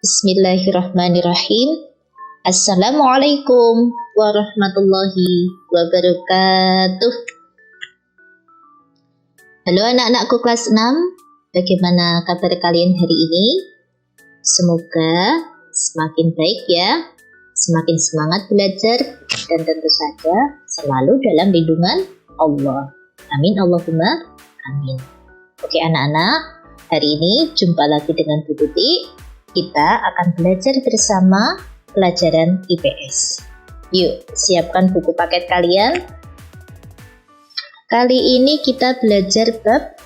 Bismillahirrahmanirrahim. Assalamualaikum warahmatullahi wabarakatuh. Halo anak-anakku kelas 6, bagaimana kabar kalian hari ini? Semoga semakin baik ya, semakin semangat belajar, dan tentu saja selalu dalam lindungan Allah. Amin Allahumma amin. Oke anak-anak, hari ini jumpa lagi dengan Bu Tuti. Kita akan belajar bersama pelajaran IPS. Yuk, siapkan buku paket kalian. Kali ini kita belajar bab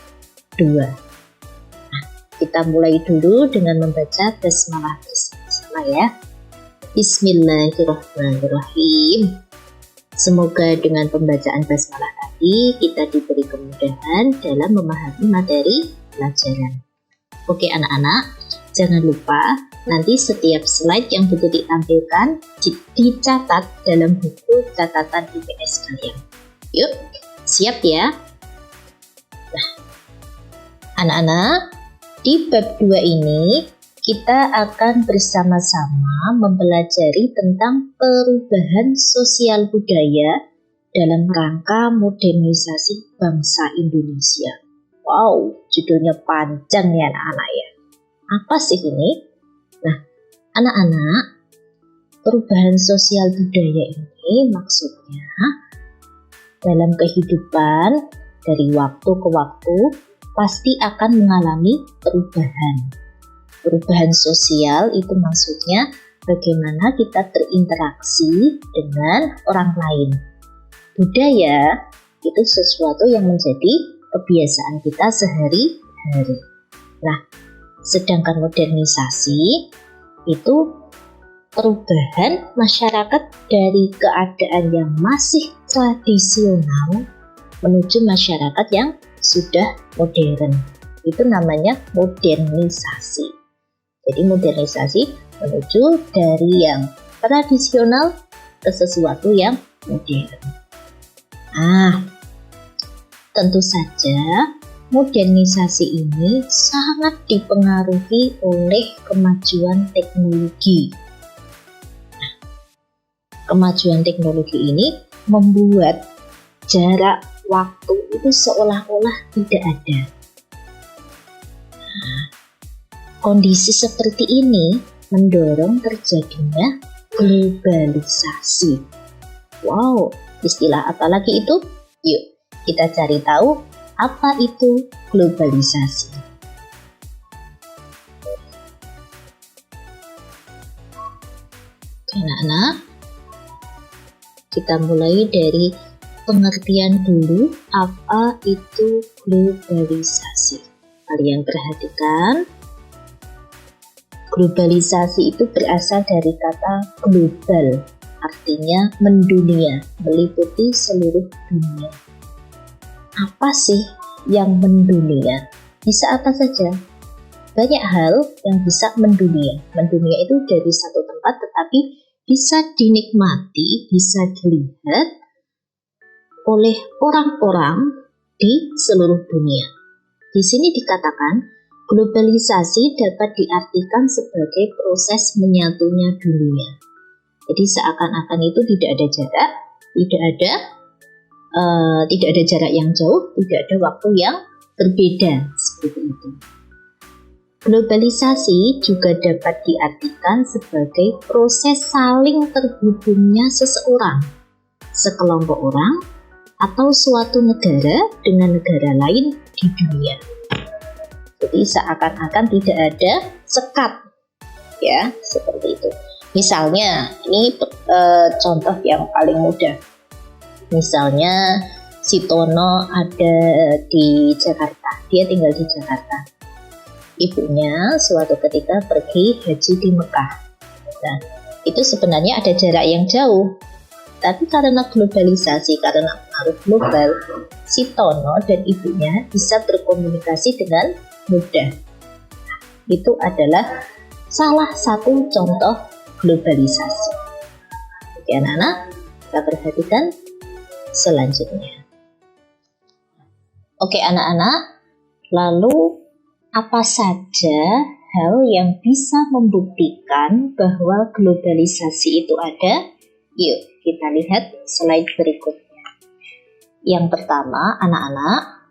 2. Nah, kita mulai dulu dengan membaca basmalah bersama ya. Bismillahirrahmanirrahim. Semoga dengan pembacaan basmalah tadi kita diberi kemudahan dalam memahami materi pelajaran. Oke anak-anak, jangan lupa nanti setiap slide yang Bu Tuti tampilkan dicatat dalam buku catatan IPS kalian. Yuk, siap ya? Nah, anak-anak, di bab 2 ini kita akan bersama-sama mempelajari tentang perubahan sosial budaya dalam rangka modernisasi bangsa Indonesia. Wow, judulnya panjang ya anak-anak ya. Apa sih ini? Nah, anak-anak, perubahan sosial budaya ini maksudnya dalam kehidupan dari waktu ke waktu pasti akan mengalami perubahan. Perubahan sosial itu maksudnya bagaimana kita berinteraksi dengan orang lain. Budaya itu sesuatu yang menjadi kebiasaan kita sehari-hari. Nah, sedangkan modernisasi itu perubahan masyarakat dari keadaan yang masih tradisional menuju masyarakat yang sudah modern. Itu namanya modernisasi. Jadi modernisasi menuju dari yang tradisional ke sesuatu yang modern. Tentu saja modernisasi ini sangat dipengaruhi oleh kemajuan teknologi. Nah, kemajuan teknologi ini membuat jarak waktu itu seolah-olah tidak ada. Nah, kondisi seperti ini mendorong terjadinya globalisasi. Wow, istilah apa lagi itu? Yuk, kita cari tahu apa itu globalisasi. Oke anak-anak, kita mulai dari pengertian dulu apa itu globalisasi. Kalian perhatikan, globalisasi itu berasal dari kata global, artinya mendunia, meliputi seluruh dunia. Apa sih yang mendunia? Bisa apa saja? Banyak hal yang bisa mendunia. Mendunia itu dari satu tempat tetapi bisa dinikmati, bisa dilihat oleh orang-orang di seluruh dunia. Di sini dikatakan globalisasi dapat diartikan sebagai proses menyatunya dunia. Jadi seakan-akan itu tidak ada jarak, tidak ada jarak yang jauh, tidak ada waktu yang berbeda, seperti itu. Globalisasi juga dapat diartikan sebagai proses saling terhubungnya seseorang, sekelompok orang, atau suatu negara dengan negara lain di dunia. Jadi seakan-akan tidak ada sekat, ya, seperti itu. Misalnya, ini contoh yang paling mudah. Misalnya si Tono ada di Jakarta, dia tinggal di Jakarta. Ibunya suatu ketika pergi haji di Mekah. Nah, itu sebenarnya ada jarak yang jauh. Tapi karena globalisasi, karena pengaruh global, si Tono dan ibunya bisa berkomunikasi dengan mudah. Itu adalah salah satu contoh globalisasi. Oke anak-anak, kita perhatikan selanjutnya. Oke anak-anak, lalu apa saja hal yang bisa membuktikan bahwa globalisasi itu ada. Yuk kita lihat slide berikutnya. Yang pertama, anak-anak,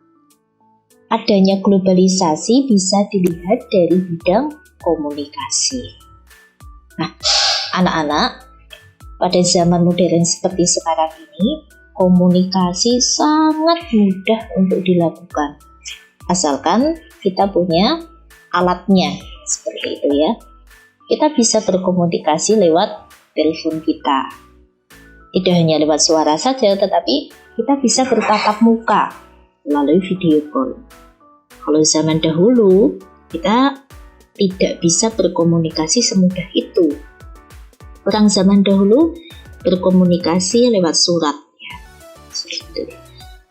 adanya globalisasi bisa dilihat dari bidang komunikasi. Nah, anak-anak, pada zaman modern seperti sekarang ini, komunikasi sangat mudah untuk dilakukan. Asalkan kita punya alatnya, seperti itu ya. Kita bisa berkomunikasi lewat telepon kita. Tidak hanya lewat suara saja, tetapi kita bisa bertatap muka melalui video call. Kalau zaman dahulu, kita tidak bisa berkomunikasi semudah itu. Orang zaman dahulu berkomunikasi lewat surat. Ya.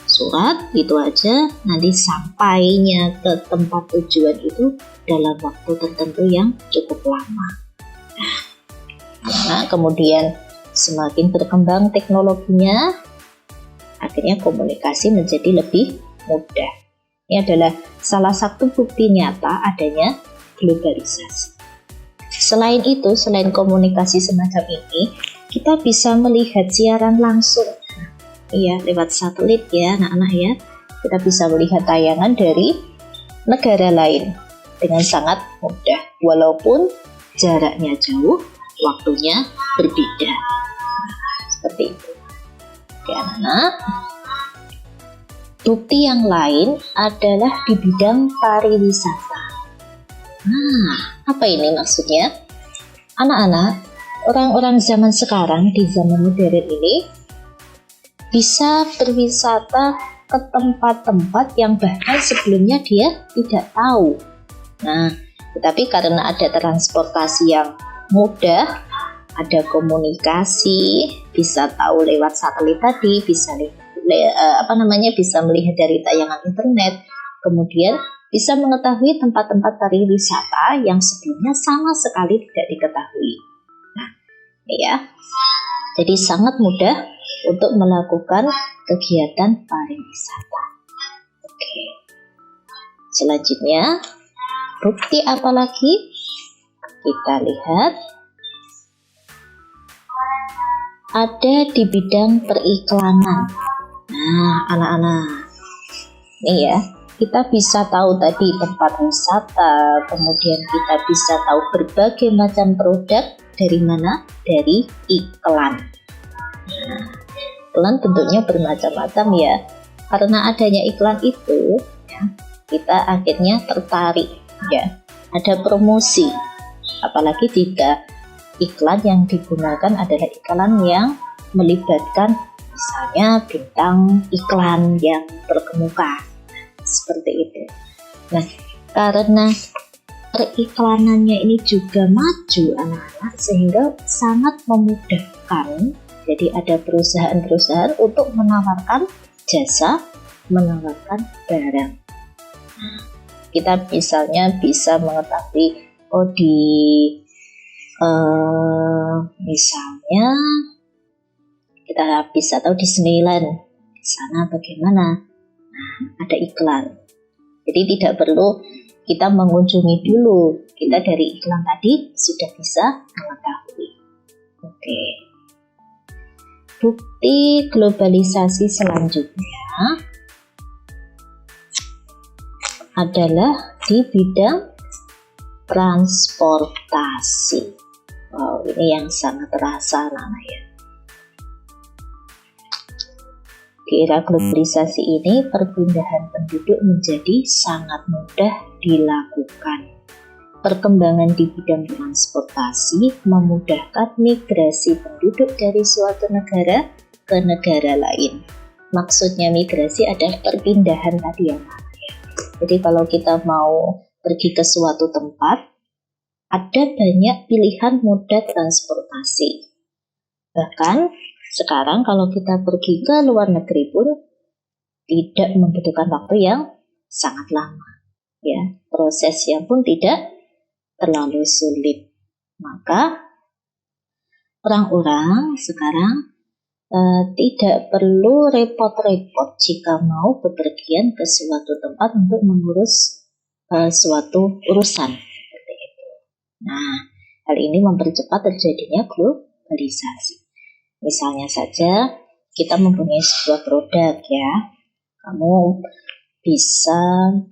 Surat itu aja, nanti sampainya ke tempat tujuan itu dalam waktu tertentu yang cukup lama. Nah, kemudian semakin berkembang teknologinya, akhirnya komunikasi menjadi lebih mudah. Ini adalah salah satu bukti nyata adanya globalisasi. Selain itu, selain komunikasi semacam ini, kita bisa melihat siaran langsung. Iya, lewat satelit ya anak-anak ya. Kita bisa melihat tayangan dari negara lain dengan sangat mudah. Walaupun jaraknya jauh, waktunya berbeda. Seperti itu. Oke anak-anak. Bukti yang lain adalah di bidang pariwisata. Nah, apa ini maksudnya? Anak-anak, orang-orang zaman sekarang di zaman modern ini bisa berwisata ke tempat-tempat yang bahkan sebelumnya dia tidak tahu. Nah, tetapi karena ada transportasi yang mudah, ada komunikasi, bisa tahu lewat satelit tadi, bisa bisa melihat dari tayangan internet, kemudian bisa mengetahui tempat-tempat pariwisata yang sebelumnya sama sekali tidak diketahui. Nah, ini ya. Jadi sangat mudah untuk melakukan kegiatan pariwisata. Oke. Selanjutnya, bukti apa lagi? Kita lihat. Ada di bidang periklanan. Nah, anak-anak, ini ya, kita bisa tahu tadi tempat wisata, kemudian kita bisa tahu berbagai macam produk dari mana? Dari iklan. Nah, iklan bentuknya bermacam-macam ya. Karena adanya iklan itu, ya, kita akhirnya tertarik ya. Ada promosi, apalagi jika iklan yang digunakan adalah iklan yang melibatkan misalnya bintang iklan yang terkemuka, seperti itu. Nah, karena periklanannya ini juga maju anak-anak, sehingga sangat memudahkan. Jadi ada perusahaan-perusahaan untuk menawarkan jasa, menawarkan barang. Kita misalnya bisa mengetahui, misalnya kita bisa tahu Disneyland di sana bagaimana. Nah, ada iklan. Jadi tidak perlu kita mengunjungi dulu. Kita dari iklan tadi sudah bisa mengetahui. Oke. Bukti globalisasi selanjutnya adalah di bidang transportasi. Wow, ini yang sangat terasa anak-anak ya. Di era globalisasi ini, perpindahan penduduk menjadi sangat mudah dilakukan. Perkembangan di bidang transportasi memudahkan migrasi penduduk dari suatu negara ke negara lain. Maksudnya migrasi adalah perpindahan tadi ya. Jadi kalau kita mau pergi ke suatu tempat, ada banyak pilihan moda transportasi. Bahkan sekarang kalau kita pergi ke luar negeri pun tidak membutuhkan waktu yang sangat lama. Ya, prosesnya pun tidak terlalu sulit. Maka orang-orang sekarang tidak perlu repot-repot jika mau bepergian ke suatu tempat untuk mengurus suatu urusan. Nah, hal ini mempercepat terjadinya globalisasi. Misalnya saja, kita mempunyai sebuah produk ya. Kamu bisa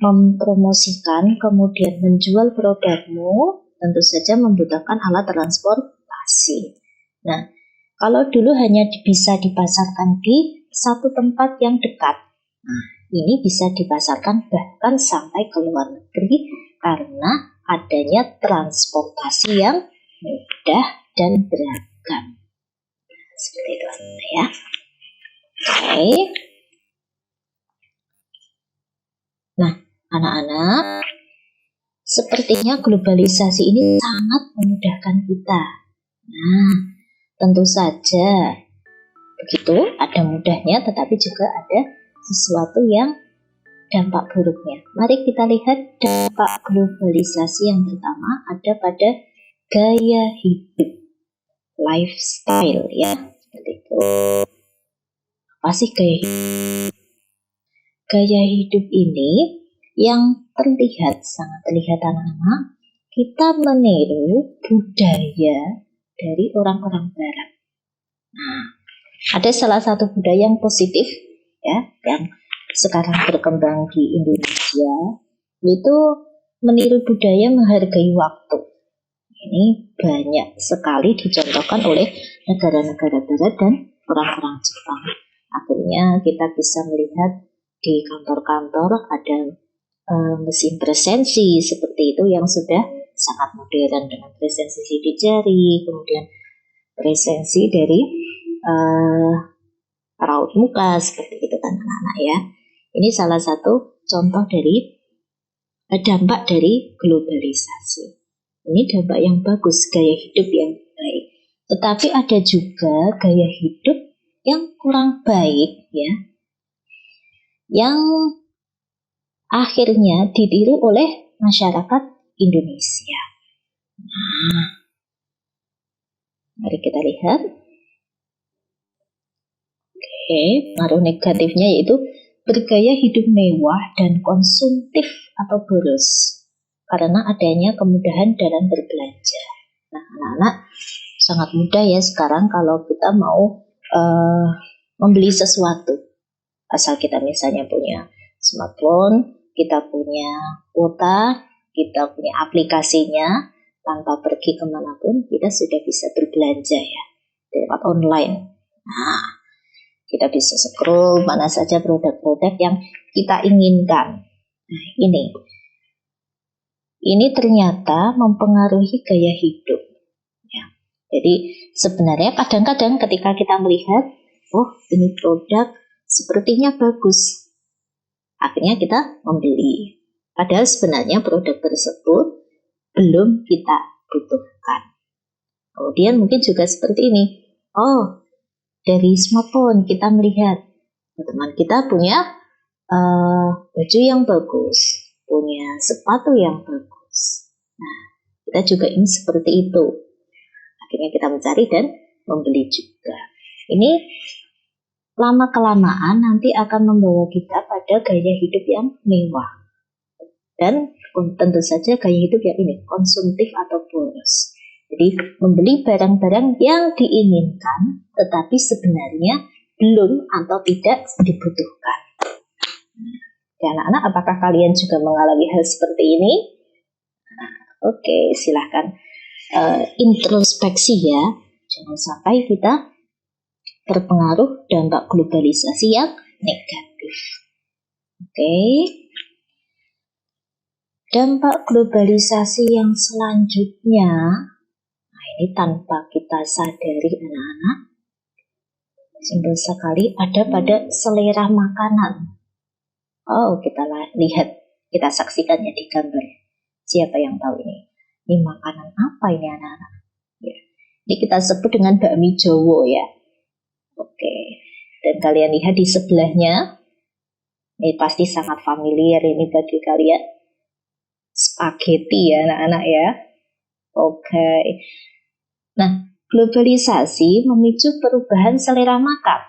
mempromosikan, kemudian menjual produkmu, tentu saja membutuhkan alat transportasi. Nah, kalau dulu hanya bisa dipasarkan di satu tempat yang dekat, nah, ini bisa dipasarkan bahkan sampai ke luar negeri karena adanya transportasi yang mudah dan beragam. Seperti itu ya. Oke. Nah, anak-anak, sepertinya globalisasi ini sangat memudahkan kita. Nah, tentu saja begitu, ada mudahnya tetapi juga ada sesuatu yang dampak buruknya. Mari kita lihat dampak globalisasi yang pertama ada pada gaya hidup, lifestyle ya. Seperti itu. Apa sih gaya hidup? Gaya hidup ini yang terlihat, sangat terlihat anak-anak, kita meniru budaya dari orang-orang barat. Nah, ada salah satu budaya yang positif ya, yang sekarang berkembang di Indonesia, itu meniru budaya menghargai waktu. Ini banyak sekali dicontohkan oleh negara-negara barat dan orang-orang Jepang. Akhirnya kita bisa melihat di kantor-kantor ada mesin presensi seperti itu yang sudah sangat modern dengan presensi sidik jari, kemudian presensi dari raut muka seperti itu kan anak-anak ya. Ini salah satu contoh dari dampak dari globalisasi. Ini dampak yang bagus, gaya hidup yang baik. Tetapi ada juga gaya hidup yang kurang baik ya, yang akhirnya ditiru oleh masyarakat Indonesia. Nah, mari kita lihat. Oke, pengaruh negatifnya yaitu bergaya hidup mewah dan konsumtif atau boros karena adanya kemudahan dalam berbelanja. Nah, anak-anak sangat mudah ya sekarang kalau kita mau membeli sesuatu. Asal kita misalnya punya smartphone, kita punya kuota, kita punya aplikasinya, tanpa pergi kemanapun kita sudah bisa berbelanja ya lewat online. Nah, kita bisa scroll mana saja produk-produk yang kita inginkan. Nah, ini ternyata mempengaruhi gaya hidup. Ya. Jadi sebenarnya kadang-kadang ketika kita melihat, oh ini produk sepertinya bagus, akhirnya kita membeli. Padahal sebenarnya produk tersebut belum kita butuhkan. Kemudian mungkin juga seperti ini. Oh, dari smartphone kita melihat teman kita punya baju yang bagus, punya sepatu yang bagus. Nah, kita juga ingin seperti itu. Akhirnya kita mencari dan membeli juga. Ini lama-kelamaan nanti akan membawa kita pada gaya hidup yang mewah. Dan tentu saja gaya hidup yang ini, konsumtif atau boros. Jadi membeli barang-barang yang diinginkan tetapi sebenarnya belum atau tidak dibutuhkan. Ya anak-anak, apakah kalian juga mengalami hal seperti ini? Oke, silahkan introspeksi ya. Jangan sampai kita terpengaruh dampak globalisasi yang negatif. Oke. Dampak globalisasi yang selanjutnya, nah ini tanpa kita sadari anak-anak, simpel sekali ada pada selera makanan. Oh, kita lihat, kita saksikan ya di gambar. Siapa yang tahu ini? Ini makanan apa ini anak-anak? Ya. Ini kita sebut dengan bakmi Jowo ya. Oke, dan kalian lihat di sebelahnya, ini pasti sangat familiar ini bagi kalian, spaghetti ya anak-anak ya. Oke, nah globalisasi memicu perubahan selera makan.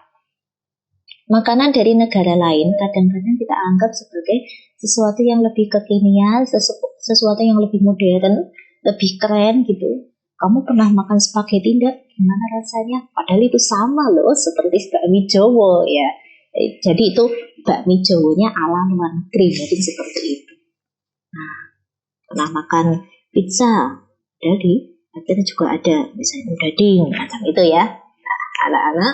Makanan dari negara lain kadang-kadang kita anggap sebagai sesuatu yang lebih kekinian, sesuatu yang lebih modern, lebih keren gitu. Kamu pernah makan spaghetti enggak? Gimana rasanya? Padahal itu sama loh seperti bakmi Jawa ya. Jadi itu bakmi Jawanya ala luar negeri, mungkin seperti itu. Nah, pernah makan pizza? Jadi akhirnya juga ada misalnya daging macam itu ya. Nah, anak-anak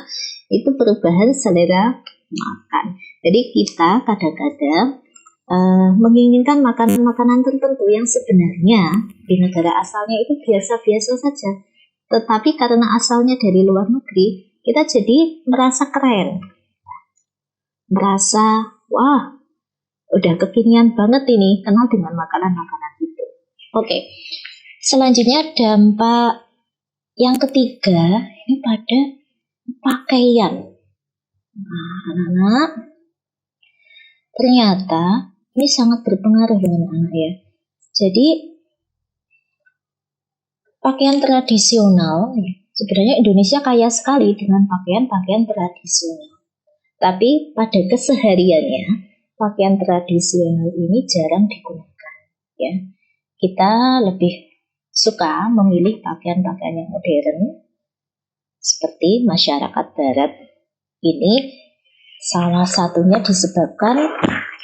itu perubahan selera makan. Jadi kita kadang-kadang menginginkan makanan-makanan tertentu yang sebenarnya di negara asalnya itu biasa-biasa saja. Tetapi karena asalnya dari luar negeri, kita jadi merasa keren. Merasa, wah, udah kekinian banget ini, kenal dengan makanan-makanan itu. Oke, selanjutnya dampak yang ketiga, ini pada pakaian. Nah, anak-anak, ternyata ini sangat berpengaruh dengan anak ya. Jadi pakaian tradisional, sebenarnya Indonesia kaya sekali dengan pakaian-pakaian tradisional. Tapi pada kesehariannya pakaian tradisional ini jarang digunakan. Ya, kita lebih suka memilih pakaian-pakaian yang modern seperti masyarakat Barat. Ini salah satunya disebabkan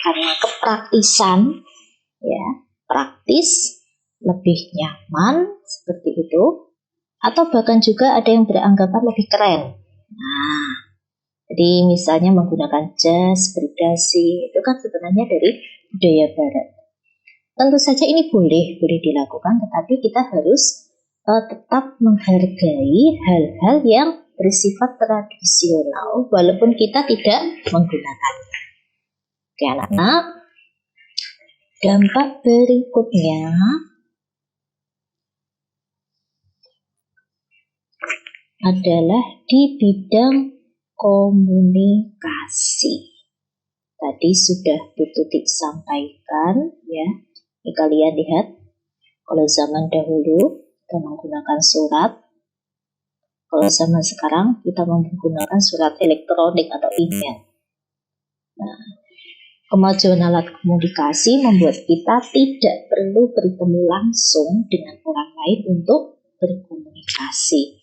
karena kepraktisan, ya, praktis, lebih nyaman seperti itu, atau bahkan juga ada yang beranggapan lebih keren. Nah, jadi misalnya menggunakan jas, berdasi, itu kan sebenarnya dari budaya Barat. Tentu saja ini boleh dilakukan, tetapi kita harus tetap menghargai hal-hal yang bersifat tradisional walaupun kita tidak menggunakannya. Oke anak-anak, dampak berikutnya adalah di bidang komunikasi. Tadi sudah Bu Tutik sampaikan ya. Ini kalian lihat, kalau zaman dahulu kita menggunakan surat, kalau zaman sekarang kita menggunakan surat elektronik atau email. Nah, kemajuan alat komunikasi membuat kita tidak perlu bertemu langsung dengan orang lain untuk berkomunikasi.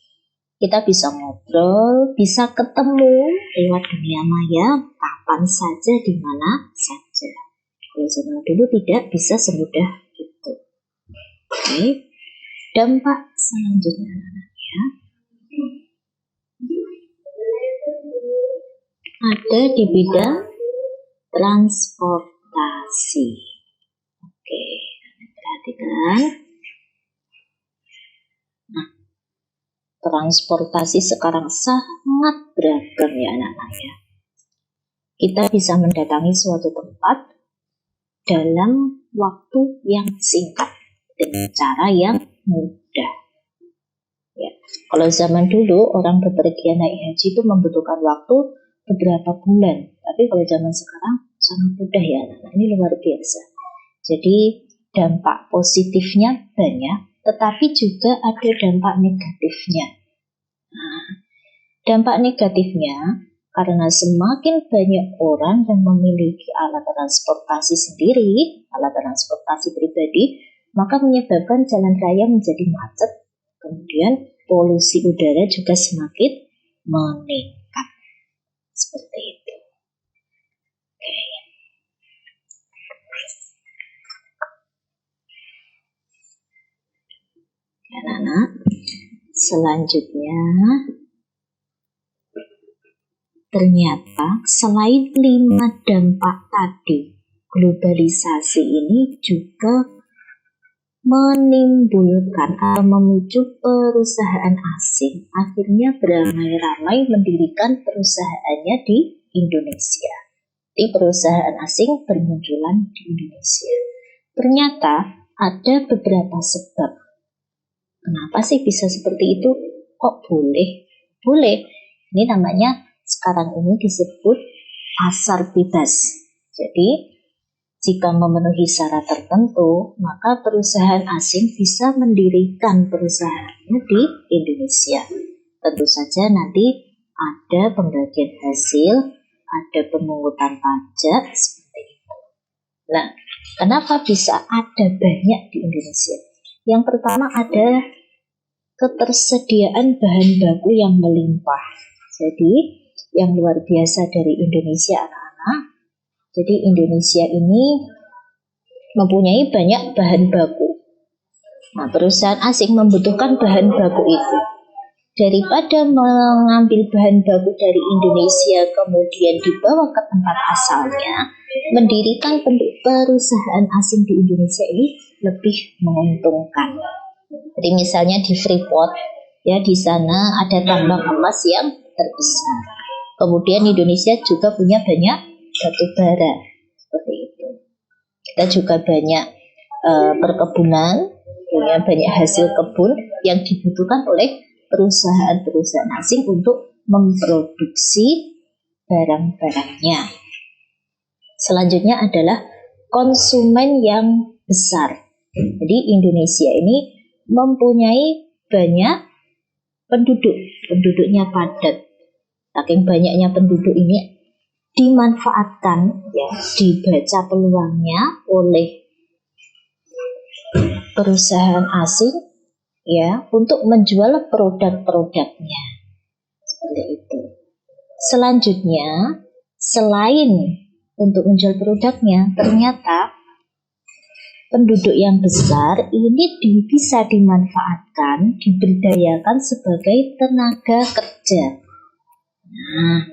Kita bisa ngobrol, bisa ketemu lewat dunia maya kapan saja, di mana saja. Kalau zaman dulu tidak bisa semudah itu. Oke. Dampak selanjutnya ya, ada di bidang transportasi. Oke, perhatikan. Nah, transportasi sekarang sangat beragam ya anak-anak ya. Kita bisa mendatangi suatu tempat dalam waktu yang singkat dengan cara yang mudah. Ya, kalau zaman dulu orang bepergian naik haji itu membutuhkan waktu beberapa bulan, tapi kalau zaman sekarang sangat mudah ya anak-anak, ini luar biasa. Jadi dampak positifnya banyak, tetapi juga ada dampak negatifnya. Nah, dampak negatifnya karena semakin banyak orang yang memiliki alat transportasi sendiri, alat transportasi pribadi, maka menyebabkan jalan raya menjadi macet, kemudian polusi udara juga semakin meningkat. Seperti itu. Oke. Anak-anak, selanjutnya ternyata selain 5 dampak tadi, globalisasi ini juga menimbulkan atau memicu perusahaan asing akhirnya beramai-ramai mendirikan perusahaannya di Indonesia. Di perusahaan asing bermunculan di Indonesia. Ternyata ada beberapa sebab. Kenapa sih bisa seperti itu? Kok boleh? Boleh. Ini namanya sekarang ini disebut pasar bebas. Jadi jika memenuhi syarat tertentu, maka perusahaan asing bisa mendirikan perusahaannya di Indonesia. Tentu saja nanti ada pembagian hasil, ada pemungutan pajak, seperti itu. Nah, kenapa bisa ada banyak di Indonesia? Yang pertama ada ketersediaan bahan baku yang melimpah. Jadi yang luar biasa dari Indonesia anak-anak. Jadi Indonesia ini mempunyai banyak bahan baku. Nah, perusahaan asing membutuhkan bahan baku itu. Daripada mengambil bahan baku dari Indonesia kemudian dibawa ke tempat asalnya, mendirikan perusahaan asing di Indonesia ini lebih menguntungkan. Jadi misalnya di Freeport, ya di sana ada tambang emas yang terbesar. Kemudian Indonesia juga punya banyak batu bara, seperti itu. Kita juga banyak perkebunan, punya banyak hasil kebun yang dibutuhkan oleh perusahaan-perusahaan asing untuk memproduksi barang-barangnya. Selanjutnya adalah konsumen yang besar. Jadi Indonesia ini mempunyai banyak penduduknya padat. Saking banyaknya penduduk ini dimanfaatkan, ya, dibaca peluangnya oleh perusahaan asing, ya, untuk menjual produk-produknya. Seperti itu. Selanjutnya, selain untuk menjual produknya, ternyata penduduk yang besar ini bisa dimanfaatkan, diberdayakan sebagai tenaga kerja. Nah,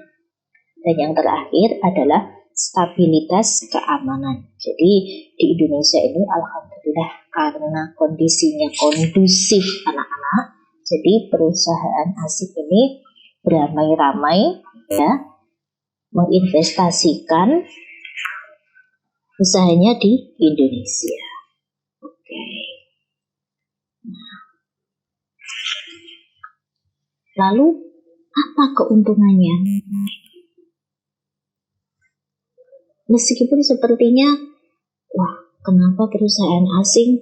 dan yang terakhir adalah stabilitas keamanan. Jadi di Indonesia ini alhamdulillah karena kondisinya kondusif anak-anak, jadi perusahaan asing ini beramai-ramai, ya, menginvestasikan usahanya di Indonesia. Oke. Nah, lalu apa keuntungannya? Meskipun sepertinya, wah, kenapa perusahaan asing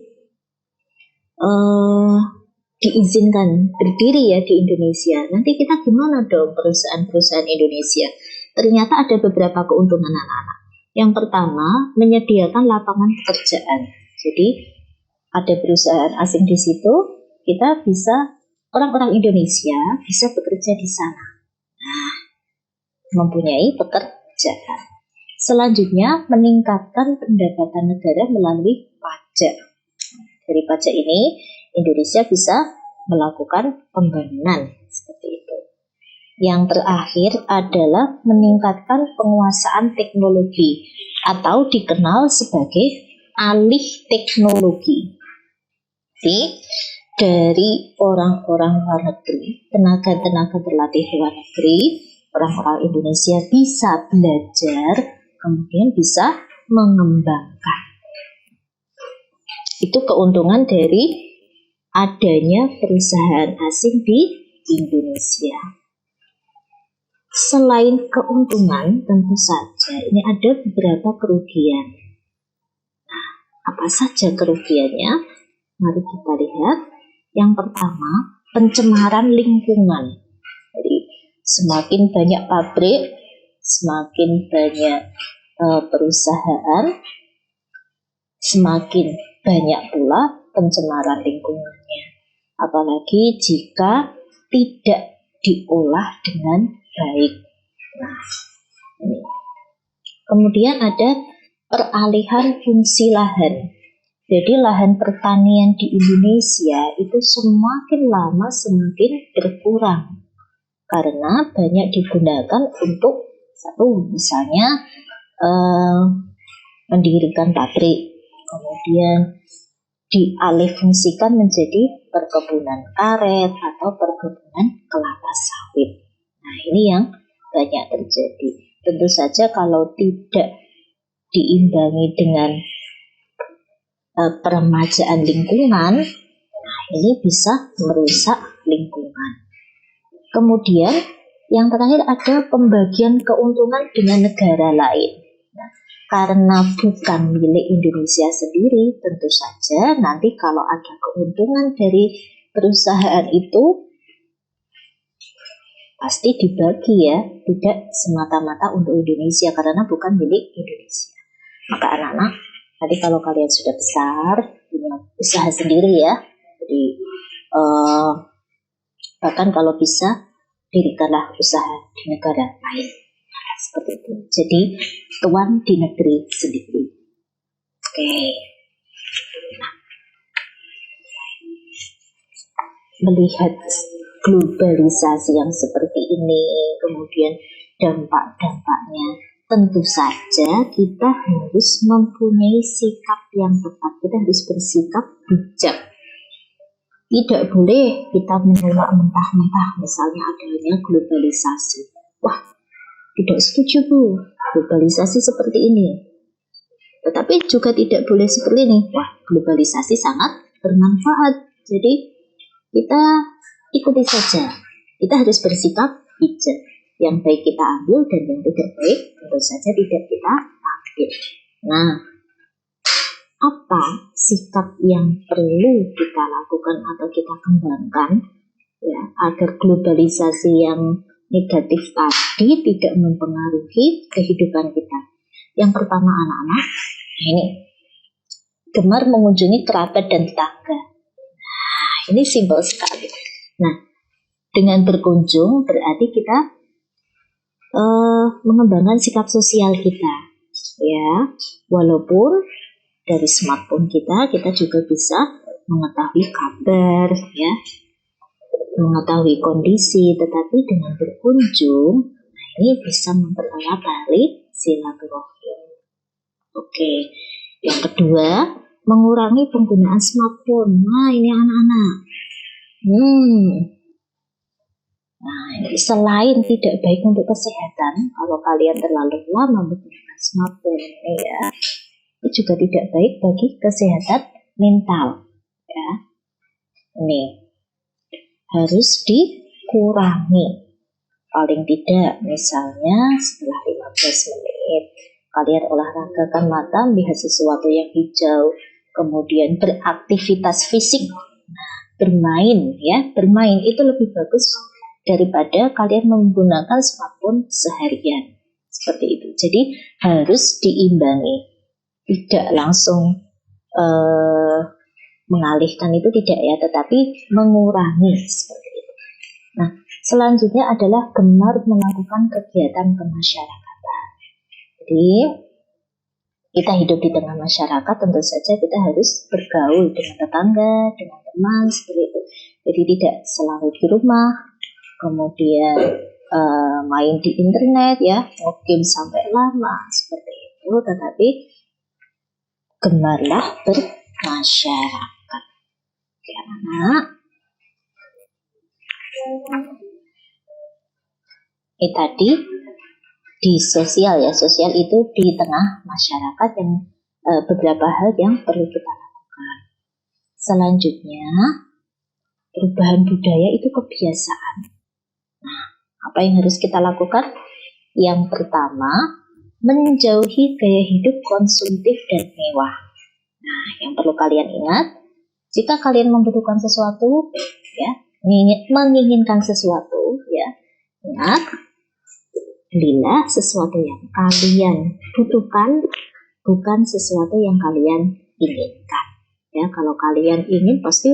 diizinkan berdiri ya di Indonesia? Nanti kita gimana dong perusahaan-perusahaan Indonesia? Ternyata ada beberapa keuntungan anak-anak. Yang pertama, menyediakan lapangan pekerjaan. Jadi ada perusahaan asing di situ, kita bisa, orang-orang Indonesia bisa bekerja di sana. Nah, mempunyai pekerjaan. Selanjutnya, meningkatkan pendapatan negara melalui pajak. Dari pajak ini, Indonesia bisa melakukan pembangunan, seperti itu. Yang terakhir adalah meningkatkan penguasaan teknologi atau dikenal sebagai alih teknologi. Jadi, dari orang-orang luar negeri, tenaga-tenaga terlatih luar negeri, orang-orang Indonesia bisa belajar, kemudian bisa mengembangkan. Itu keuntungan dari adanya perusahaan asing di Indonesia. Selain keuntungan, tentu saja ini ada beberapa kerugian. Nah, apa saja kerugiannya? Mari kita lihat. Yang pertama, pencemaran lingkungan. Jadi, semakin banyak pabrik, semakin banyak perusahaan, semakin banyak pula pencemaran lingkungannya. Apalagi jika tidak diolah dengan baik. Nah, ini. Kemudian ada peralihan fungsi lahan. Jadi lahan pertanian di Indonesia itu semakin lama semakin berkurang karena banyak digunakan untuk satu, misalnya mendirikan pabrik, kemudian dialihfungsikan menjadi perkebunan karet atau perkebunan kelapa sawit. Nah, ini yang banyak terjadi. Tentu saja kalau tidak diimbangi dengan peremajaan lingkungan, nah ini bisa merusak lingkungan. Kemudian yang terakhir ada pembagian keuntungan dengan negara lain. Nah, karena bukan milik Indonesia sendiri, tentu saja nanti kalau ada keuntungan dari perusahaan itu pasti dibagi, ya, tidak semata-mata untuk Indonesia karena bukan milik Indonesia. Maka anak-anak Nanti kalau kalian sudah besar, punya usaha sendiri ya, jadi bahkan kalau bisa dirikanlah usaha di negara lain. Seperti itu. Jadi tuan di negeri sendiri. Oke. Nah, melihat globalisasi yang seperti ini, kemudian dampak-dampaknya, tentu saja kita harus mempunyai sikap yang tepat. Kita harus bersikap bijak. Tidak boleh kita menolak mentah-mentah misalnya adanya globalisasi. Wah, tidak setuju Bu, globalisasi seperti ini. Tetapi juga tidak boleh seperti ini. Wah, globalisasi sangat bermanfaat. Jadi kita ikuti saja. Kita harus bersikap bijak. Yang baik kita ambil dan yang tidak baik tentu saja tidak kita ambil. Nah, apa sikap yang perlu kita lakukan atau kita kembangkan ya agar globalisasi yang negatif tadi tidak mempengaruhi kehidupan kita? Yang pertama anak-anak, ini gemar mengunjungi kerabat dan tetangga. Nah, ini simpel sekali. Nah, dengan berkunjung berarti kita mengembangkan sikap sosial kita, ya. Walaupun dari smartphone kita juga bisa mengetahui kabar, ya, mengetahui kondisi. Tetapi dengan berkunjung, nah ini bisa mempererat tali silaturahim. Oke, yang kedua, mengurangi penggunaan smartphone. Nah, ini anak-anak. Nah, ini selain tidak baik untuk kesehatan, kalau kalian terlalu lama menggunakan smartphone ini ya, itu juga tidak baik bagi kesehatan mental. Ya, ini harus dikurangi. Paling tidak, misalnya setelah 15 menit kalian olahragakan mata, melihat sesuatu yang hijau, kemudian beraktivitas fisik, bermain ya, bermain itu lebih bagus daripada kalian menggunakan smartphone seharian. Seperti itu. Jadi harus diimbangi. Tidak langsung mengalihkan itu tidak ya, tetapi mengurangi seperti itu. Nah, selanjutnya adalah gemar melakukan kegiatan kemasyarakatan. Jadi kita hidup di tengah masyarakat, tentu saja kita harus bergaul dengan tetangga, dengan teman, seperti itu. Jadi tidak selalu di rumah, kemudian main di internet ya, mungkin sampai lama seperti itu, tetapi gemarlah bermasyarakat. Oke anak-anak, ini tadi di sosial ya, sosial itu di tengah masyarakat yang beberapa hal yang perlu kita lakukan. Selanjutnya, perubahan budaya itu kebiasaan. Nah, apa yang harus kita lakukan? Yang pertama, menjauhi gaya hidup konsumtif dan mewah. Nah, yang perlu kalian ingat, jika kalian membutuhkan sesuatu, ya, menginginkan sesuatu, ya, ingat, belilah sesuatu yang kalian butuhkan, bukan sesuatu yang kalian inginkan. Ya, kalau kalian ingin, pasti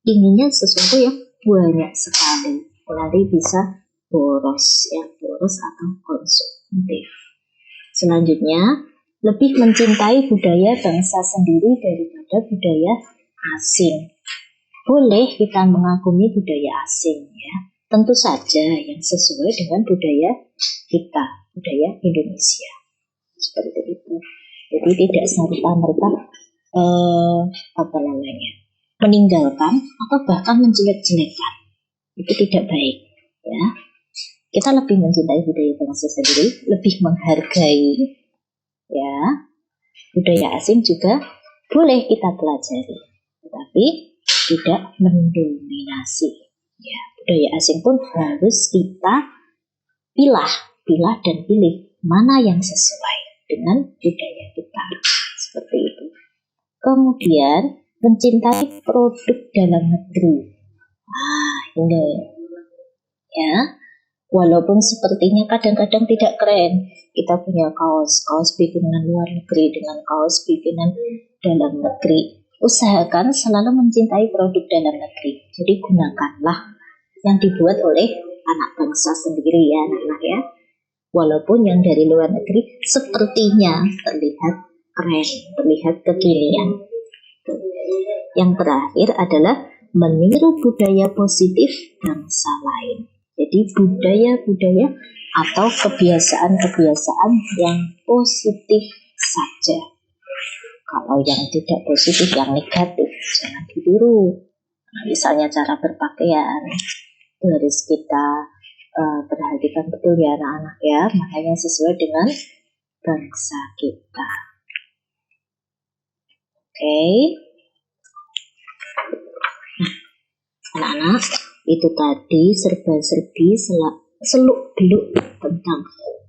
inginnya sesuatu yang banyak sekali. Nanti bisa boros, ya, boros atau konsumtif. Selanjutnya, lebih mencintai budaya bangsa sendiri daripada budaya asing. Boleh kita mengagumi budaya asing, ya. Tentu saja yang sesuai dengan budaya kita, budaya Indonesia. Seperti itu. Jadi tidak serta-merta meninggalkan atau bahkan menjelek-jelekan. Itu tidak baik, ya. Kita lebih mencintai budaya bangsa sendiri, lebih menghargai, ya. Budaya asing juga boleh kita pelajari, tetapi tidak mendominasi. Ya, budaya asing pun harus kita pilah dan pilih mana yang sesuai dengan budaya kita. Seperti itu. Kemudian mencintai produk dalam negeri. Ini ya, Walaupun sepertinya kadang-kadang tidak keren. Kita punya kaos bikinan luar negeri dengan kaos bikinan dalam negeri. Usahakan selalu mencintai produk dalam negeri. Jadi gunakanlah yang dibuat oleh anak bangsa sendiri ya anak-anak ya. Walaupun yang dari luar negeri sepertinya terlihat keren, terlihat kekinian. Yang terakhir adalah meniru budaya positif bangsa lain. Jadi budaya-budaya atau kebiasaan-kebiasaan yang positif saja. Kalau yang tidak positif, yang negatif, jangan ditiru. Nah, misalnya cara berpakaian, harus kita perhatikan betul ya anak-anak ya, makanya sesuai dengan bangsa kita. Oke. Nah, anak-anak, itu tadi serba-serbi seluk-beluk tentang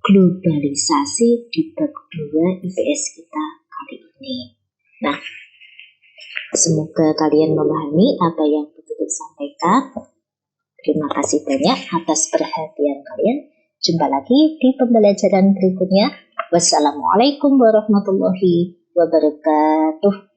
globalisasi di bab 2 IPS kita kali ini. Nah, semoga kalian memahami apa yang Tutur sampaikan. Terima kasih banyak atas perhatian kalian. Jumpa lagi di pembelajaran berikutnya. Wassalamualaikum warahmatullahi wabarakatuh.